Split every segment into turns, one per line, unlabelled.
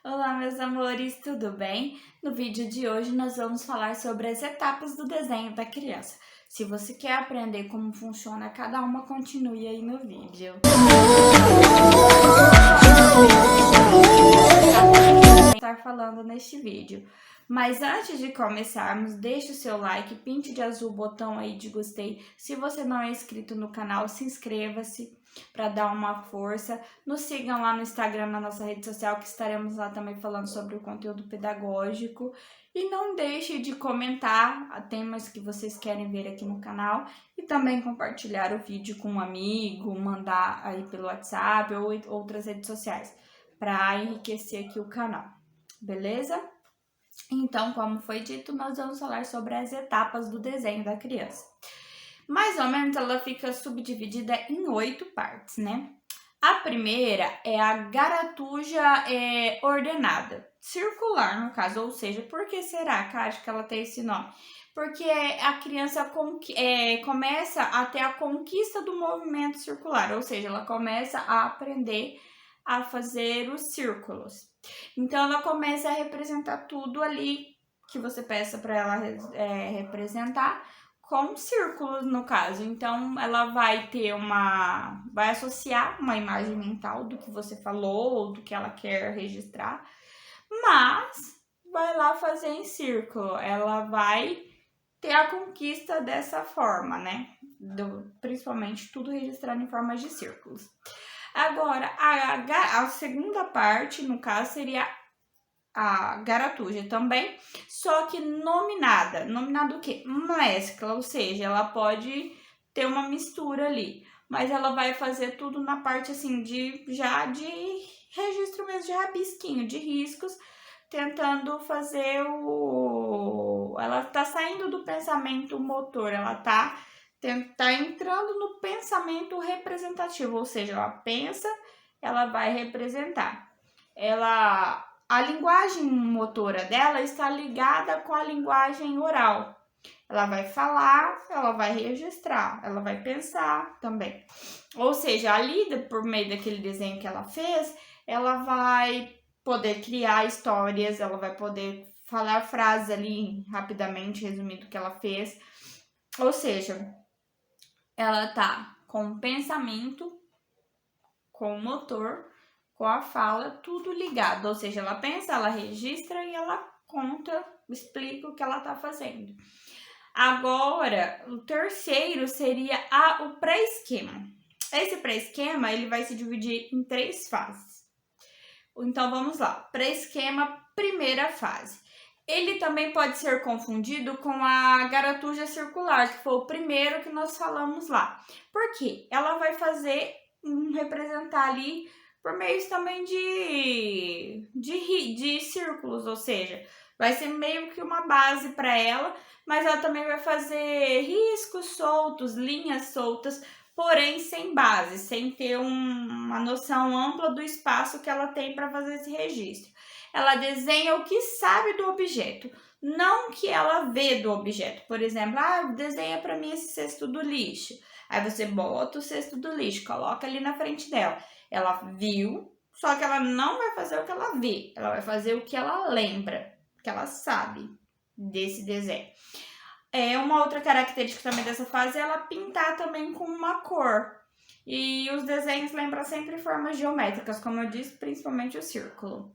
Olá, meus amores, tudo bem? No vídeo de hoje nós vamos falar sobre as etapas do desenho da criança. Se você quer aprender como funciona cada uma, continue aí no vídeo. Estar falando neste vídeo. Mas antes de começarmos, deixe o seu like, pinte de azul o botão aí de gostei. Se você não é inscrito no canal, se inscreva-se para dar uma força. Nos sigam lá no Instagram, na nossa rede social, que estaremos lá também falando sobre o conteúdo pedagógico. E não deixe de comentar temas que vocês querem ver aqui no canal e também compartilhar o vídeo com um amigo, mandar aí pelo WhatsApp ou outras redes sociais para enriquecer aqui o canal, beleza? Então, como foi dito, nós vamos falar sobre as etapas do desenho da criança. Mais ou menos, ela fica subdividida em 8 partes, né? A primeira é a garatuja ordenada, circular no caso, ou seja, por que será, Kátia, que ela tem esse nome? Porque a criança começa a ter a conquista do movimento circular, ou seja, ela começa a aprender a fazer os círculos. Então, ela começa a representar tudo ali que você peça para ela representar com círculos, no caso. Então, ela vai associar uma imagem mental do que você falou ou do que ela quer registrar, mas vai lá fazer em círculo. Ela vai ter a conquista dessa forma, né? Principalmente tudo registrado em formas de círculos. Agora, a segunda parte, no caso, seria a garatuja também, só que nominada. Nominada o quê? Mescla, ou seja, ela pode ter uma mistura ali, mas ela vai fazer tudo na parte assim de registro mesmo, de rabisquinho, de riscos, tentando fazer ela tá saindo do pensamento motor, ela tá entrando no pensamento representativo, ou seja, ela pensa, ela vai representar. A linguagem motora dela está ligada com a linguagem oral. Ela vai falar, ela vai registrar, ela vai pensar também. Ou seja, ali, por meio daquele desenho que ela fez, ela vai poder criar histórias, ela vai poder falar frases ali rapidamente, resumindo o que ela fez. Ou seja, ela tá com o pensamento, com o motor, com a fala, tudo ligado. Ou seja, ela pensa, ela registra e ela conta, explica o que ela tá fazendo. Agora, o terceiro seria o pré-esquema. Esse pré-esquema, ele vai se dividir em 3 fases. Então, vamos lá. Pré-esquema, primeira fase. Ele também pode ser confundido com a garatuja circular, que foi o primeiro que nós falamos lá. Por quê? Ela vai fazer representar ali por meio também de círculos, ou seja, vai ser meio que uma base para ela, mas ela também vai fazer riscos soltos, linhas soltas, porém sem base, sem ter uma noção ampla do espaço que ela tem para fazer esse registro. Ela desenha o que sabe do objeto, não o que ela vê do objeto. Por exemplo, desenha para mim esse cesto do lixo. Aí você bota o cesto do lixo, coloca ali na frente dela. Ela viu, só que ela não vai fazer o que ela vê, ela vai fazer o que ela lembra, o que ela sabe desse desenho. Uma outra característica também dessa fase é ela pintar também com uma cor. E os desenhos lembram sempre formas geométricas, como eu disse, principalmente o círculo.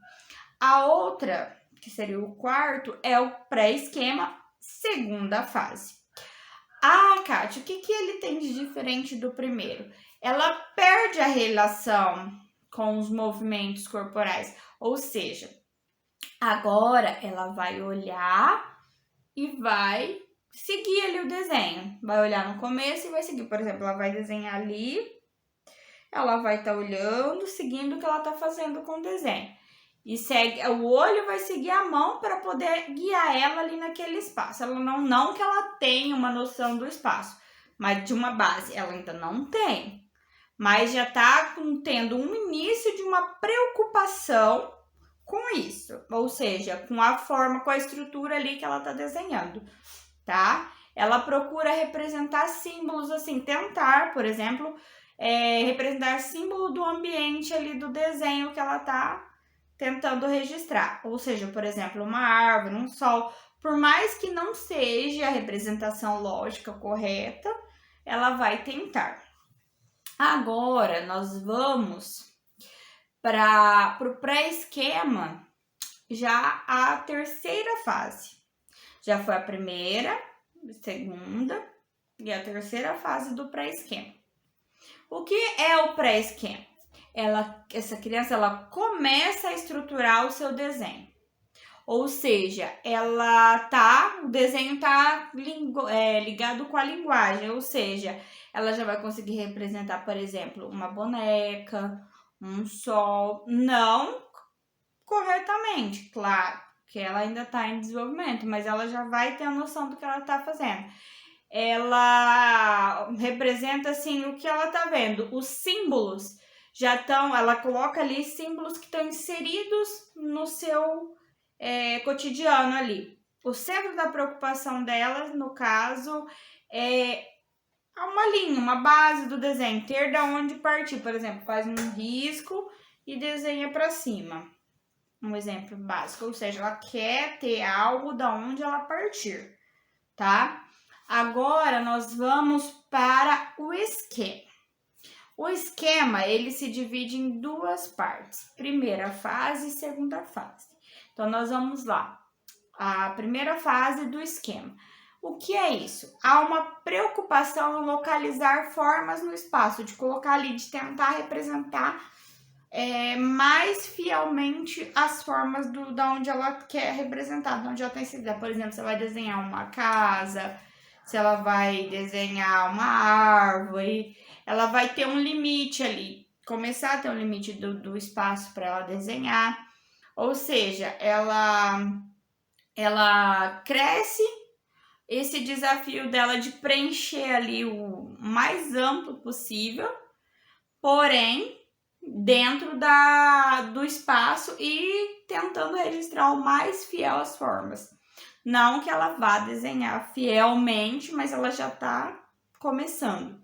A outra, que seria o quarto, é o pré-esquema, segunda fase. Kátia, o que ele tem de diferente do primeiro? Ela perde a relação com os movimentos corporais, ou seja, agora ela vai olhar e vai seguir ali o desenho. Vai olhar no começo e vai seguir. Por exemplo, ela vai desenhar ali, ela vai estar olhando, seguindo o que ela está fazendo com o desenho. E o olho vai seguir a mão para poder guiar ela ali naquele espaço. Ela não que ela tenha uma noção do espaço, mas de uma base ela ainda não tem. Mas já está tendo um início de uma preocupação com isso. Ou seja, com a forma, com a estrutura ali que ela está desenhando, tá? Ela procura representar símbolos assim, tentar, por exemplo, representar símbolo do ambiente ali do desenho que ela está tentando registrar. Ou seja, por exemplo, uma árvore, um sol, por mais que não seja a representação lógica correta, ela vai tentar. Agora, nós vamos para o pré-esquema, já a terceira fase. Já foi a primeira, a segunda e a terceira fase do pré-esquema. O que é o pré-esquema? Essa criança, ela começa a estruturar o seu desenho. Ou seja, o desenho tá ligado com a linguagem, ou seja, ela já vai conseguir representar, por exemplo, uma boneca, um sol, não corretamente, claro, que ela ainda está em desenvolvimento, mas ela já vai ter a noção do que ela está fazendo. Ela representa, assim, o que ela está vendo. Os símbolos ela coloca ali símbolos que estão inseridos no seu cotidiano ali. O centro da preocupação dela, no caso, é uma linha, uma base do desenho, ter da onde partir. Por exemplo, faz um risco e desenha para cima. Um exemplo básico, ou seja, ela quer ter algo da onde ela partir, tá? Agora, nós vamos para o esquema. O esquema, ele se divide em duas partes, primeira fase e segunda fase. Então, nós vamos lá. A primeira fase do esquema. O que é isso? Há uma preocupação em localizar formas no espaço, de colocar ali, de tentar representar mais fielmente as formas da onde ela quer representar, de onde ela tem inserida. Por exemplo, você vai desenhar uma casa, se ela vai desenhar uma árvore, ela vai ter um limite ali, começar a ter um limite do espaço para ela desenhar. Ou seja, ela cresce esse desafio dela de preencher ali o mais amplo possível, porém dentro do espaço e tentando registrar o mais fiel as formas. Não que ela vá desenhar fielmente, mas ela já está começando.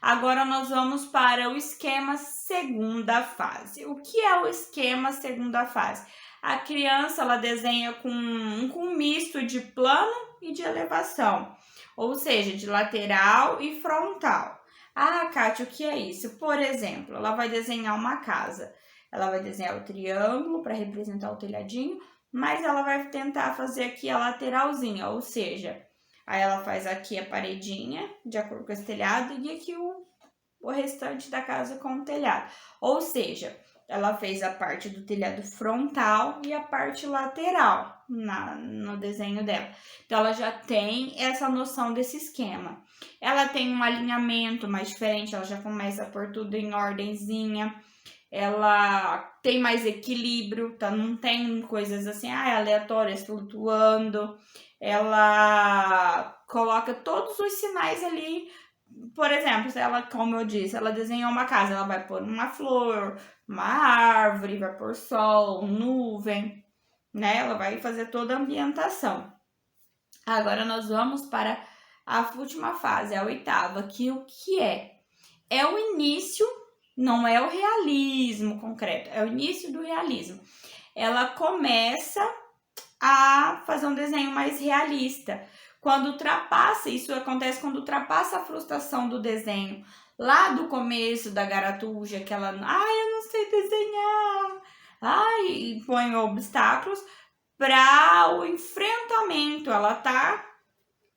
Agora nós vamos para o esquema segunda fase. O que é o esquema segunda fase? A criança, ela desenha com um misto de plano e de elevação, ou seja, de lateral e frontal. Ah, Kátia, o que é isso? Por exemplo, ela vai desenhar uma casa. Ela vai desenhar o triângulo para representar o telhadinho, mas ela vai tentar fazer aqui a lateralzinha, ou seja, aí ela faz aqui a paredinha, de acordo com esse telhado, e aqui o restante da casa com o telhado. Ou seja, ela fez a parte do telhado frontal e a parte lateral no desenho dela. Então, ela já tem essa noção desse esquema. Ela tem um alinhamento mais diferente, ela já começa a pôr tudo em ordenzinha. Ela tem mais equilíbrio, tá? Não tem coisas assim, aleatórias, flutuando. Ela coloca todos os sinais ali. Por exemplo, se ela, como eu disse, ela desenhou uma casa, ela vai pôr uma flor, uma árvore, vai pôr sol, nuvem, né? Ela vai fazer toda a ambientação. Agora nós vamos para a última fase, a oitava, que o que é? É o início, não é o realismo concreto, é o início do realismo. Ela começa a fazer um desenho mais realista. Quando ultrapassa, isso acontece quando ultrapassa a frustração do desenho. Lá do começo da garatuja, que ela, eu não sei desenhar. E põe obstáculos para o enfrentamento. Ela tá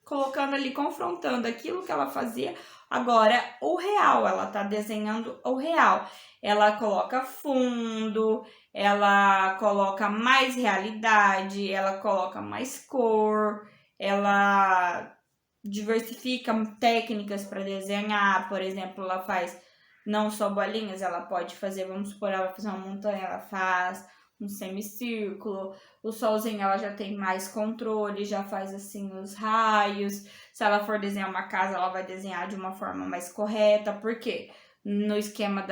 colocando ali, confrontando aquilo que ela fazia. Agora, o real, ela tá desenhando o real. Ela coloca fundo, ela coloca mais realidade, ela coloca mais cor, ela diversifica técnicas para desenhar. Por exemplo, ela faz não só bolinhas, ela pode fazer, vamos supor, ela vai fazer uma montanha, ela faz um semicírculo. O solzinho, ela já tem mais controle, já faz assim os raios. Se ela for desenhar uma casa, ela vai desenhar de uma forma mais correta. Por quê? No esquema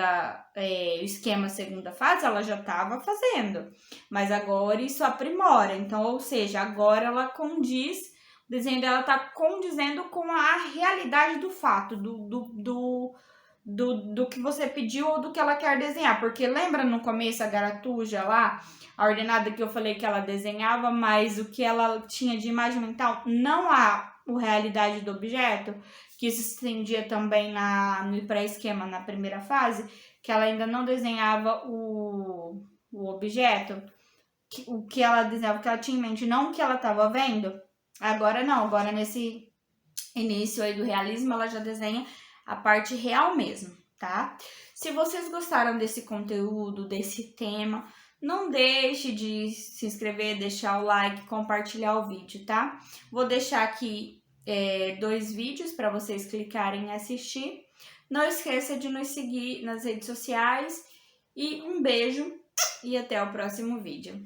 esquema segunda fase, ela já estava fazendo, mas agora isso aprimora. Então, ou seja, agora ela condiz, o desenho dela está condizendo com a realidade do fato, do do que você pediu ou do que ela quer desenhar. Porque lembra no começo a Garatuja lá, a ordenada que eu falei que ela desenhava, mas o que ela tinha de imagem mental, não a realidade do objeto, que isso se estendia também no pré-esquema, na primeira fase, que ela ainda não desenhava o objeto, o que ela desenhava, o que ela tinha em mente, não o que ela estava vendo. Agora não, agora nesse início aí do realismo, ela já desenha a parte real mesmo, tá? Se vocês gostaram desse conteúdo, desse tema, não deixe de se inscrever, deixar o like, compartilhar o vídeo, tá? Vou deixar aqui 2 vídeos para vocês clicarem e assistir. Não esqueça de nos seguir nas redes sociais e um beijo e até o próximo vídeo.